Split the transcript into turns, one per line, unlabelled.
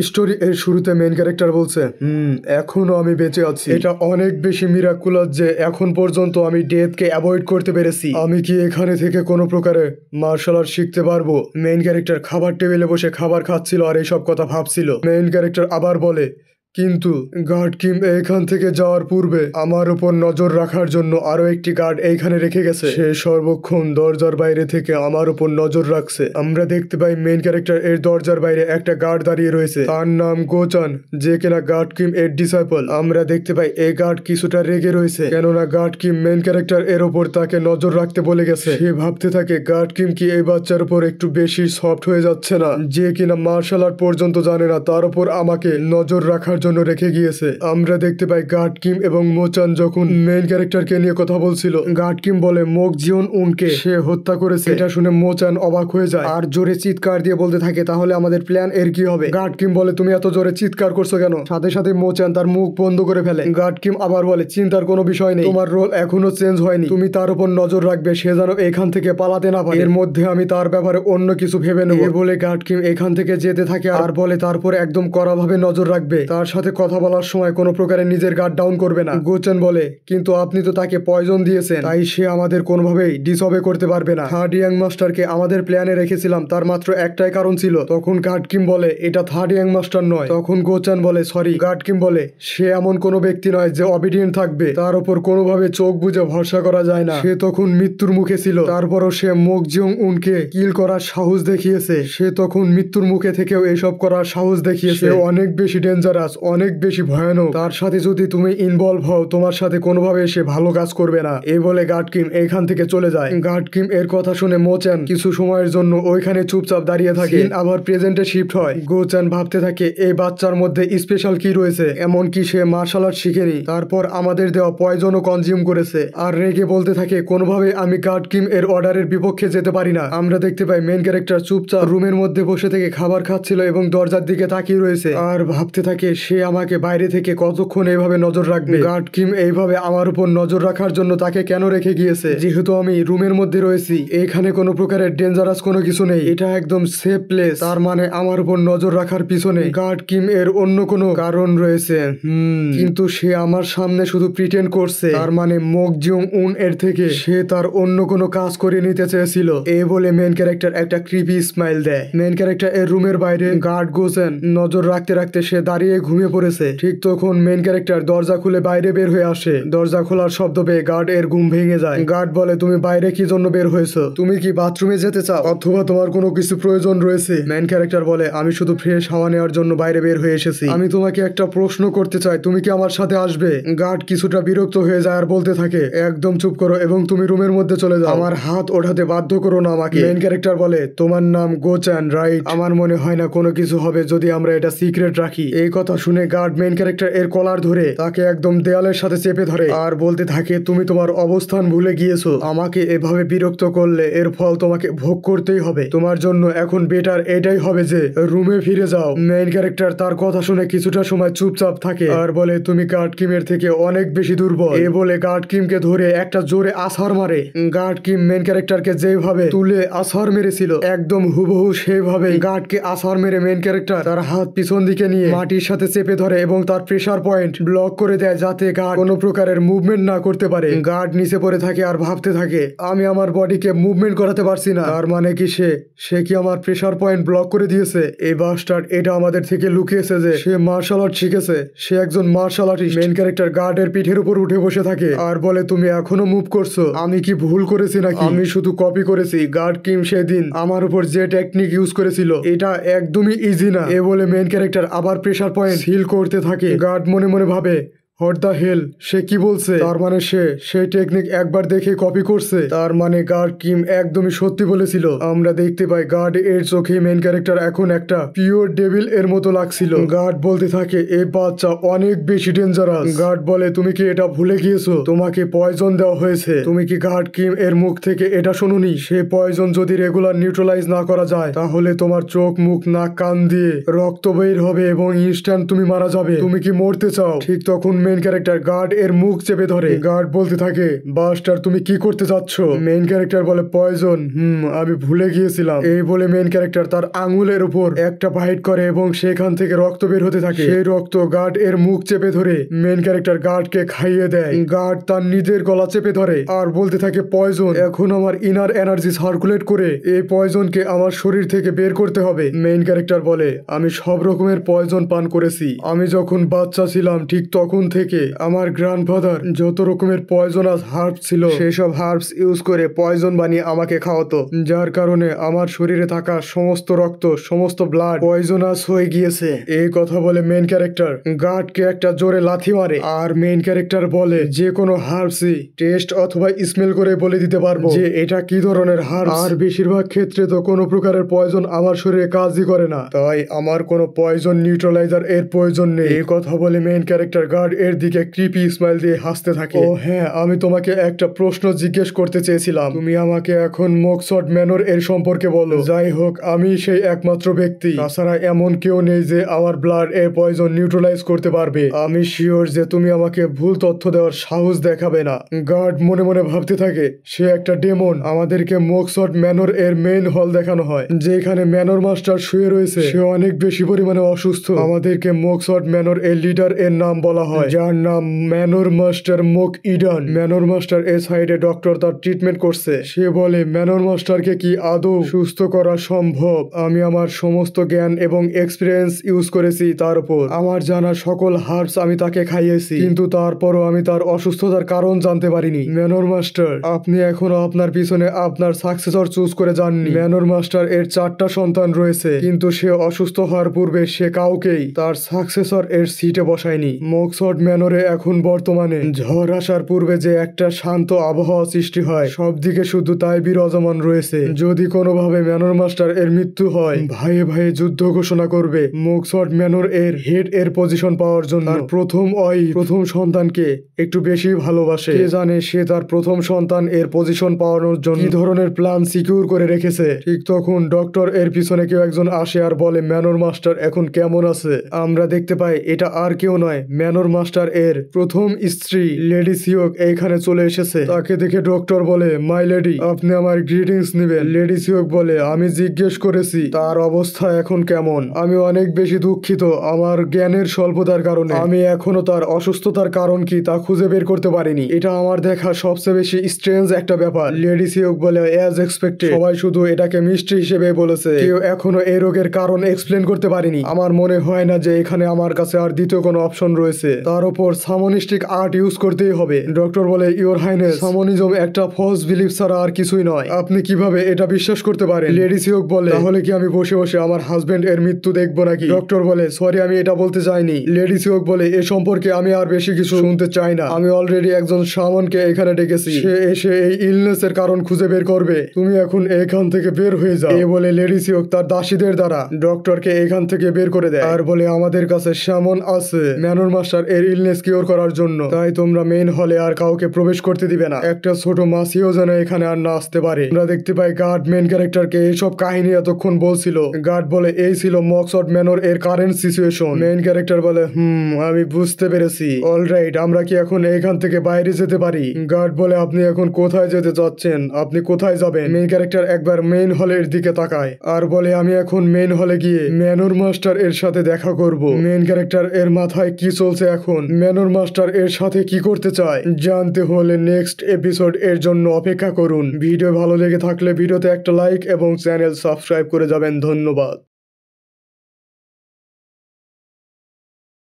Story এর শুরুতে main character বলছে এখনো আমি বেঁচে আছি। এটা অনেক বেশি মিরাকুলাস যে এখন পর্যন্ত আমি ডেথকে অ্যাভয়েড করতে পেরেছি। আমি কি এখানে থেকে কোনো প্রকারে মার্শাল আর্ট শিখতে পারবো? মেইন ক্যারেক্টার খাবার টেবিলে বসে খাবার খাচ্ছিল আর এইসব কথা ভাবছিল। মেইন ক্যারেক্টার আবার বলে, কিন্তু গার্ড কিম এখান থেকে যাওয়ার পূর্বে আমার উপর নজর রাখার জন্য আরো একটি গার্ড এইখানে রেখে গেছে। সে সর্বক্ষণ দরজার বাইরে থেকে আমার উপর নজর রাখছে। আমরা দেখতে পাই মেইন ক্যারেক্টার এর দরজার বাইরে একটা গার্ড দাঁড়িয়ে রয়েছে, তার নাম গোচান, যে কিনা গার্ড কিম এর ডিসাইপল। আমরা দেখতে পাই এই গার্ড কিছুটা রেগে রয়েছে, কেননা গার্ড কিম মেইন ক্যারেক্টার এর উপর তাকে নজর রাখতে বলে গেছে। সে ভাবতে থাকে গার্ড কিম কি এই বাচ্চার উপর একটু বেশি সফট হয়ে যাচ্ছে না, যে কিনা মার্শাল আর্ট পর্যন্ত জানে না তার উপর আমাকে নজর রাখার জন্য রেখে গিয়েছে। আমরা দেখতে পাই গার্ড কিম এবং মোচান যখন মেইন ক্যারেক্টারকে নিয়ে কথা বলছিল, গার্ড কিম বলে মোক জিওন উনকে সে হত্যা করেছে। এটা শুনে মোচান অবাক হয়ে যায় আর জোরে চিৎকার দিয়ে বলতে থাকে তাহলে আমাদের প্ল্যান এর কি হবে? গার্ড কিম বলে তুমি এত জোরে চিৎকার করছো কেন? সাথে সাথে মোচান তার মুখ বন্ধ করে ফেলে। গার্ড কিম আবার বলে চিন্তার কোনো বিষয় নেই, তোমার রোল এখনো চেঞ্জ হয়নি, তুমি তার উপর নজর রাখবে সে যেন এখান থেকে পালাতে না পারে। এর মধ্যে আমি তার ব্যাপারে অন্য কিছু ভেবে নেব। বলে গার্ড কিম এখান থেকে যেতে থাকে আর বলে তারপর একদম কড়াভাবে নজর রাখবে, তার সাথে কথা বলার সময় কোনো প্রকারে নিজের গার্ড ডাউন করবে না। গোচেন বলে কিন্তু আপনি তো তাকে পয়জন দিয়েছেন, তাই সে আমাদের কোনোভাবেই ডিসঅবে করতে পারবে না। থার্ড ইয়াং মাস্টারকে আমাদের প্ল্যানে রেখেছিলাম, তার মাত্র একটাই কারণ ছিল। তখন গার্ড কিম বলে এটা থার্ড ইয়াং মাস্টার নয়। তখন গোচান বলে সরি। গার্ড কিম বলে সে এমন কোনো ব্যক্তি নয় যে অবিডিয়েন্ট থাকবে, তার উপর কোনোভাবে চোখ বুজে ভরসা করা যায় না। সে তখন মৃত্যুর মুখে ছিল, তারপরও সে মোক জিওং উনকে কিল করার সাহস দেখিয়েছে। সে তখন মৃত্যুর মুখে থেকেও এসব করার সাহস দেখিয়েছে। অনেক বেশি ডেঞ্জারাস, অনেক বেশি ভয়ানক। তার সাথে যদি তুমি ইনভলভ হও তোমার সাথে কোনোভাবে সে ভালো কাজ করবে না। এই বলে গার্ড কিম এখান থেকে চলে যায়। গার্ড কিম এর কথা শুনে মোচান কিছু সময়ের জন্য ওইখানে চুপচাপ দাঁড়িয়ে থাকে। আবার প্রেজেন্টে শিফট হয়। গোচান ভাবতে থাকে এই বাচ্চার মধ্যে স্পেশাল কি রয়েছে, এমনকি সে মার্শাল আর্ট শিখেনি, তারপর আমাদের দেওয়া পয়জনও কনজিউম করেছে। আর রেগে বলতে থাকে কোনোভাবে আমি গার্ড কিম এর অর্ডারের বিপক্ষে যেতে পারি না। আমরা দেখতে পাই মেইন ক্যারেক্টার চুপচাপ রুমের মধ্যে বসে থেকে খাবার খাচ্ছিল এবং দরজার দিকে তাকিয়ে রয়েছে আর ভাবতে থাকে সে আমাকে বাইরে থেকে কতক্ষণ এইভাবে নজর রাখবে। গার্ড কিম এইভাবে আমার উপর নজর রাখার জন্য তাকে কেন রেখে গিয়েছে? যেহেতু আমি রুমের মধ্যে রয়েছি, এখানে কোনো প্রকারের ডেঞ্জারাস কোনো কিছু নেই, এটা একদম সেফ প্লেস, তার মানে আমার উপর নজর রাখার পিছনে গার্ড কিম এর অন্য কোনো কারণ রয়েছে। কিন্তু সে আমার সামনে শুধু প্রিটেন্ড করছে, তার মানে মোক জিওং উন এর থেকে সে তার অন্য কোনো কাজ করে নিতে চেয়েছিল। এই বলে মেইন ক্যারেক্টার একটা ক্রিপি স্মাইল দেয়। মেইন ক্যারেক্টার এর রুমের বাইরে গার্ড গোসেন নজর রাখতে রাখতে সে দাঁড়িয়ে ঘুমিয়ে পড়েছে। ঠিক তখন মেইন ক্যারেক্টার দরজা খুলে বাইরে বের হয়ে আসে। দরজা খোলার শব্দ পেয়ে গার্ড এর ঘুম ভেঙে যায়। গার্ড বলে তুমি বাইরে কি জন্য বের হয়েছো? তুমি কি বাথরুমে যেতে চাও অথবা তোমার কোনো কিছু প্রয়োজন রয়েছে? মেইন ক্যারেক্টার বলে আমি শুধু ফ্রেশ হাওয়া নেওয়ার জন্য বাইরে বের হয়ে এসেছি। আমি তোমাকে একটা প্রশ্ন করতে চাই, তুমি কি আমার সাথে আসবে? গার্ড কিছুটা বিরক্ত হয়ে যায় আর বলতে থাকে একদম চুপ করো এবং তুমি রুমের মধ্যে চলে যাও, আমার হাত ওঠাতে বাধ্য করো না আমাকে। মেইন ক্যারেক্টার বলে তোমার নাম গোচান রাইট? আমার মনে হয় না কোনো কিছু হবে যদি আমরা এটা সিক্রেট রাখি। এই কথা শুনে গার্ড মেইন ক্যারেক্টার এর কলার ধরে তাকে একদম দেয়ালের সাথে চেপে ধরে আর বলতে থাকে তুমি তোমার অবস্থান ভুলে গিয়েছো, আমাকে এভাবে বিরক্ত করলে এর ফল তোমাকে ভোগ করতেই হবে। তোমার জন্য এখন বেটার এটাই হবে যে রুমে ফিরে যাও। মেইন ক্যারেক্টার তার কথা শুনে কিছুটা সময় চুপচাপ থাকে আর বলে তুমি গার্ড কিমের থেকে অনেক বেশি দুর্বল। এ বলে গার্ড কিমকে ধরে একটা জোরে আছাড় মারে। গার্ড কিম মেইন ক্যারেক্টারকে যেভাবে তুলে আছাড় মেরেছিল একদম হুবহু সেইভাবে গার্ডকে আছাড় মেরে মেইন ক্যারেক্টার তার হাত পিছন দিকে নিয়ে মাটির সাথে চেপে ধরে এবং তার প্রেসার পয়েন্ট ব্লক করে দেয় যাতে গার্ড কোনো প্রকারের মুভমেন্ট না করতে পারে। গার্ড নিচে পড়ে থাকে আর ভাবতে থাকে আমি আমার বডিকে মুভমেন্ট করাতে পারছি না, তার মানে কি সে কি আমার প্রেসার পয়েন্ট ব্লক করে দিয়েছে? এই বাস্টার্ড এটা আমাদের থেকে লুকিয়েছে যে সে মার্শাল আর্ট শিখেছে, সে একজন মার্শাল আর্টিস্ট। মেইন ক্যারেক্টার গার্ডের পিঠের উপর উঠে বসে থাকে আর বলে তুমি এখনো মুভ করছো, আমি কি ভুল করেছি নাকি? আমি শুধু কপি করেছি। গার্ড কিম সেদিন আমার উপর যে টেকনিক ইউজ করেছিল এটা একদমই ইজি না। এ বলে মেইন ক্যারেক্টার আবার প্রেসার পয়েন্ট হিল করতে থাকে। গার্ড মনে মনে ভাবে হোয়াট দ্য হেল, সে কি বলছে? তার মানে সেই টেকনিক একবার দেখে কপি করছে, তার মানে গার্ড কিম একদমই সত্যি বলেছিল। আমরা দেখতে পাই গার্ড এর চোখে মেইন ক্যারেক্টার এখন একটা পিওর ডেভিল এর মতো লাগছিল। গার্ড বলতে থাকে এই বাচ্চা অনেক বেশি ডেঞ্জারাস। গার্ড বলে তুমি কি এটা ভুলে গিয়েছো, তোমাকে পয়জন দেওয়া হয়েছে? তুমি কি গার্ড কিম এর মুখ থেকে এটা শুনুনি সে পয়জন যদি রেগুলার নিউট্রালাইজ না করা যায় তাহলে তোমার চোখ মুখ নাক কান দিয়ে রক্ত বের হবে এবং ইনস্ট্যান্ট তুমি মারা যাবে? তুমি কি মরতে চাও? ঠিক তখন মেইন ক্যারেক্টার গার্ড এর মুখ চেপে ধরে। গার্ড বলতে থাকে, বাস্টার তুমি কি করতে যাচ্ছ? মেইন ক্যারেক্টার বলে, পয়জন। আমি ভুলে গিয়েছিলাম। এই বলে মেইন ক্যারেক্টার তার আঙুলের উপর একটা বাইট করে এবং সেখান থেকে রক্ত বের হতে থাকে। সেই রক্ত গার্ড এর মুখ চেপে ধরে মেইন ক্যারেক্টার গার্ডকে খাইয়ে দেয়। গার্ড তার নিজের গলা চেপে ধরে আর বলতে থাকে, পয়জন এখন আমার ইনার এনার্জি সার্কুলেট করে এই পয়জনকে আমার শরীর থেকে বের করতে হবে। মেইন ক্যারেক্টার বলে, আমি সব রকমের পয়জন পান করেছি। আমি যখন বাচ্চা ছিলাম ঠিক তখন থেকে আমার গ্র্যান্ডফাদার যত রকমের পয়জনাস হার্বস ছিল সেসব হার্বস ইউজ করে পয়জন বানিয়ে আমাকে খাওয়াতো, যার কারণে আমার শরীরে থাকা সমস্ত রক্ত সমস্ত ব্লাড পয়জনাস হয়ে গিয়েছে। এই কথা বলে মেইন ক্যারেক্টার গার্ডকে একটা জোরে লাথি মারে আর মেইন ক্যারেক্টার বলে, যে কোনো হার্বসই টেস্ট অথবা স্মেল করে বলে দিতে পারবো যে এটা কি ধরনের হার্বস। আর বেশিরভাগ ক্ষেত্রে তো কোনো প্রকারের পয়জন আমার শরীরে কাজই করে না, তাই আমার কোনো পয়জন নিউট্রালাইজার এর প্রয়োজন নেই। এই কথা বলে মেইন ক্যারেক্টার গার্ড এর দিকে ক্রিপি স্মাইল দিয়ে হাসতে থাকে। ও হ্যাঁ, আমি তোমাকে একটা প্রশ্ন জিজ্ঞেস করতে চেয়েছিলাম। তুমি আমাকে এখন মোকসড ম্যানর এর সম্পর্কে বলো। যাই হোক, আমি সেই একমাত্র ব্যক্তি, তাছাড়া এমন কেউ নেই যে আমার ব্লাড এর পয়জন নিউট্রালাইজ করতে পারবে। আমি শিওর যে তুমি আমাকে ভুল তথ্য দেওয়ার সাহস দেখাবে না। গার্ড মনে মনে ভাবতে থাকে, সে একটা ডেমন। আমাদেরকে মোকসড ম্যানর এর মেইন হল দেখানো হয় যেখানে ম্যানর মাস্টার শুয়ে রয়েছে। সে অনেক বেশি পরিমাণে অসুস্থ। আমাদেরকে মোকসড ম্যানর এর লিডার এর নাম বলা হয়, যার নাম ম্যানর মাস্টার মোক ইডান। ম্যানর মাস্টার এর সাইডে ডক্টর তার ট্রিটমেন্ট করছে। সে বলে, ম্যানর মাস্টারকে কি আদৌ সুস্থ করা সম্ভব? আমি আমার সমস্ত জ্ঞান এবং এক্সপিরিয়েন্স ইউজ করেছি তার উপর। আমার জানা সকল হার্বস আমি তাকে খাইয়েছি, কিন্তু তারপরও আমি তার অসুস্থতার কারণ জানতে পারিনি। ম্যানর মাস্টার, আপনি এখনো আপনার পিছনে আপনার সাকসেসর চুজ করে যাননি। ম্যানর মাস্টার এর 4টা সন্তান রয়েছে, কিন্তু সে অসুস্থ হওয়ার পূর্বে সে কাউকেই তার সাকসেসর এর সিটে বসায়নি। মোকসড ম্যানরে এখন বর্তমানে ঝড় আসার পূর্বে যে একটা শান্ত আবহাওয়া সৃষ্টি হয়, সব দিকে শুধু তাই বিরাজমান রয়েছে। যদি কোনোভাবে ম্যানর মাস্টার এর মৃত্যু হয়, ভাইয়ে ভাইয়ে যুদ্ধ ঘোষণা করবে মোকসড ম্যানর এর হেড এর পজিশন পাওয়ার জন্য। তার প্রথম সন্তানকে একটু বেশি ভালোবাসে। কে জানে সে তার প্রথম সন্তান এর পজিশন পাওয়ানোর জন্য কি ধরনের প্ল্যান সিকিউর করে রেখেছে। ঠিক তখন ডক্টর এর পিছনে কেউ একজন আসে আর বলে, ম্যানর মাস্টার এখন কেমন আছে? আমরা দেখতে পাই এটা আর কেউ নয়, ম্যানর মাস্টার এর প্রথম স্ত্রী লেডি সিওক এইখানে চলে এসেছে। তাকে দেখে ডক্টর বলে, মাই লেডি, আপনি আমার গ্রিটিংস নেবেন। লেডি সিওক বলে, আমি জিজ্ঞেস করেছি তার অবস্থা এখন কেমন। আমি অনেক বেশি দুঃখিত আমার জ্ঞানের স্বল্পতার কারণে। আমি এখনো তার অসুস্থতার কারণ কি তা খুঁজে বের করতে পারিনি। এটা আমার দেখা সবচেয়ে বেশি স্ট্রেঞ্জ একটা ব্যাপার। লেডি সিওক বলে, অ্যাজ এক্সপেক্টেড, সবাই শুধু এটাকে মিস্ট্রি হিসেবে বলেছে, কেউ এখনো এই রোগের কারণ এক্সপ্লেন করতে পারেনি। আমার মনে হয় না যে এখানে আমার কাছে আর দ্বিতীয় কোনো অপশন রয়েছে। তার উপর সামনিস্টিক আর্ট ইউজ করতেই হবে। ডক্টর বলে, ইওর হাইনেস, সামনিজম একটা ফলস বিলিফ ছাড়া আর কিছুই নয়। আপনি কিভাবে এটা বিশ্বাস করতে পারেন? লেডি সিওক বলে, তাহলে কি আমি বসে বসে আমার হাজবেন্ড এর মৃত্যু দেখবো নাকি? ডক্টর বলে, সরি আমি এটা বলতে চাইনি। লেডি সিওক বলে, এ সম্পর্কে আমি আর বেশি কিছু শুনতে চাই না। আমি অলরেডি একজন শামনকে এখানে ডেকেছি, সে এসে এই ইলনেস এর কারণ খুঁজে বের করবে। তুমি এখন এখান থেকে বের হয়ে যাও। এই বলে লেডি সিওক তার দাসীদের দ্বারা ডক্টরকে এখান থেকে বের করে দেয় আর বলে, আমাদের কাছে শামন আছে ম্যানর মাস্টার এর ইলনেস কিওর করার জন্য, তাই তোমরা মেইন হলে আর কাউকে প্রবেশ করতে দিবে না। একটা ছোট মাসিও যেন এখানে আর না আসতে পারে। আমরা দেখতে পাই গার্ড মেইন ক্যারেক্টারকে এইসব কাহিনী এতক্ষণ বলছিল। গার্ড বলে, এই ছিল মকসড ম্যানর এর কারেন্ট সিচুয়েশন। মেইন ক্যারেক্টার বলে, আমি বুঝতে পেরেছি। অলরাইট, আমরা কি এখন এখান থেকে বাইরে যেতে পারি? গার্ড বলে, আপনি এখন কোথায় যেতে চাচ্ছেন? আপনি কোথায় যাবেন? মেইন ক্যারেক্টার একবার মেইন হলের দিকে তাকায় আর বলে, আমি এখন মেইন হলে গিয়ে ম্যানর মাস্টার এর সাথে দেখা করব। মেইন ক্যারেক্টার এর মাথায় কি চলছে এখন, ম্যানর মাস্টার এর সাথে কি করতে চায় জানতে হলে নেক্সট এপিসোড এর জন্য অপেক্ষা করুন। ভিডিও ভালো লেগে থাকলে ভিডিওতে একটা লাইক এবং চ্যানেল সাবস্ক্রাইব করে যাবেন। ধন্যবাদ।